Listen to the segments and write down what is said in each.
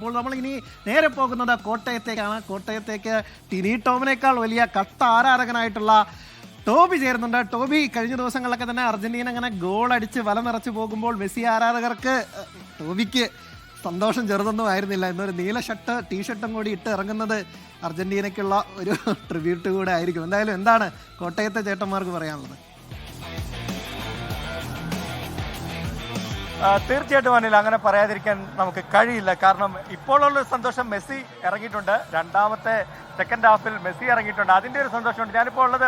അപ്പോൾ നമ്മൾ ഇനി നേരെ പോകുന്നത് കോട്ടയത്തേക്കാണ്. കോട്ടയത്തേക്ക് ടിനി ടോമിനേക്കാൾ വലിയ കട്ട ആരാധകനായിട്ടുള്ള ടോബി ചേരുന്നുണ്ട്. ടോബി, കഴിഞ്ഞ ദിവസങ്ങളിലൊക്കെ തന്നെ അർജന്റീന അങ്ങനെ ഗോൾ അടിച്ച് വല നിറച്ച് പോകുമ്പോൾ മെസ്സി ആരാധകർക്ക് ടോബിക്ക് സന്തോഷം ചെറുതൊന്നും ആയിരുന്നില്ല. എന്നൊരു നീല ടീഷർട്ടും കൂടി ഇട്ട് ഇറങ്ങുന്നത് അർജന്റീനയ്ക്കുള്ള ഒരു ട്രിബ്യൂട്ട് കൂടെ ആയിരിക്കും. എന്തായാലും എന്താണ് കോട്ടയത്തെ ചേട്ടന്മാർക്ക് പറയാനുള്ളത്? തീർച്ചയായിട്ടും അനിൽ, അങ്ങനെ പറയാതിരിക്കാൻ നമുക്ക് കഴിയില്ല. കാരണം ഇപ്പോഴുള്ള സന്തോഷം, മെസ്സി ഇറങ്ങിയിട്ടുണ്ട്, രണ്ടാമത്തെ സെക്കൻഡ് ഹാഫിൽ മെസ്സി ഇറങ്ങിയിട്ടുണ്ട്, അതിൻ്റെ ഒരു സന്തോഷമുണ്ട്. ഞാനിപ്പോൾ ഉള്ളത്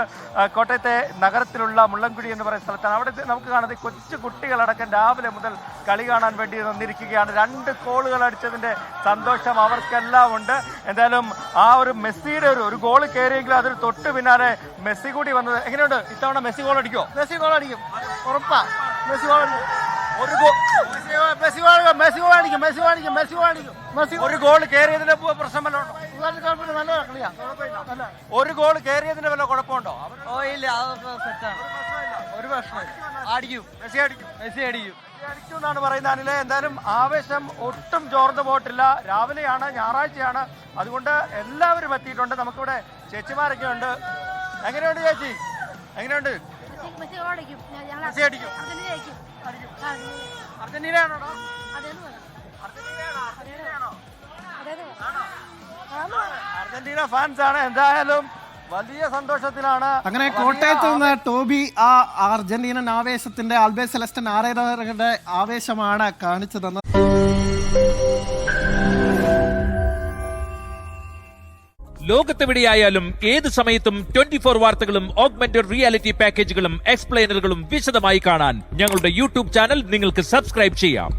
കോട്ടയത്തെ നഗരത്തിലുള്ള മുള്ളൻകുഴി എന്ന് പറയുന്ന സ്ഥലത്താണ്. അവിടെ നമുക്ക് കാണുന്നത് കൊച്ചു കുട്ടികളടക്കം രാവിലെ മുതൽ കളി കാണാൻ വേണ്ടി വന്നിരിക്കുകയാണ്. 2 ഗോളുകൾ അടിച്ചതിൻ്റെ സന്തോഷം അവർക്കെല്ലാം ഉണ്ട്. എന്തായാലും ആ ഒരു മെസ്സിയുടെ ഒരു ഗോൾ കയറിയെങ്കിലും അതിൽ തൊട്ട് പിന്നാലെ മെസ്സി കൂടി വന്നത്. എങ്ങനെയുണ്ട് ഇത്തവണ മെസ്സി ഗോൾ അടിക്കുമോ? മെസ്സി ഗോൾ അടിക്കും, ഉറപ്പാ. മെസ്സി ഗോൾ അടിക്കും, ഒരു ഗോൾ കയറിയതിന്റെ പ്രശ്നമല്ലോ? ഒരു ഗോൾ കയറിയതിന്റെ വല്ല കുഴപ്പമുണ്ടോ? ഇല്ല, ഒരു പ്രശ്നമില്ല. അടിക്കും, മെസ്സി അടിക്കും എന്നാണ് പറയുന്നത് അനിലെ. എന്തായാലും ആവേശം ഒട്ടും ചോർന്നു പോയിട്ടില്ല. രാവിലെയാണ്, ഞായറാഴ്ചയാണ്, അതുകൊണ്ട് എല്ലാവരും എത്തിയിട്ടുണ്ട്. നമുക്കിവിടെ ചേച്ചിമാരൊക്കെ ഉണ്ട്. എങ്ങനെയുണ്ട് ചേച്ചി? എങ്ങനെയുണ്ട്? മെസ്സി അടിക്കും. അർജന്റീനയാണോ? അർജന്റീന ഫാൻസ് ആണ്. എന്തായാലും വലിയ സന്തോഷത്തിലാണ്. അങ്ങനെ കോട്ടയത്ത് നിന്ന് ടോബി ആ അർജന്റീനൻ ആവേശത്തിന്റെ ആൽബേ സെലസ്റ്റൻ ആരാധകരുടെ ആവേശമാണ് കാണിച്ചു തന്നത്. ലോകത്തെവിടെയായാലും ഏത് സമയത്തും 24 വാർത്തകളും ഓഗ്മെന്റഡ് റിയാലിറ്റി പാക്കേജുകളും എക്സ്പ്ലെയിനറുകളും വിശദമായി കാണാൻ ഞങ്ങളുടെ യൂട്യൂബ് ചാനൽ നിങ്ങൾക്ക് സബ്സ്ക്രൈബ് ചെയ്യാം.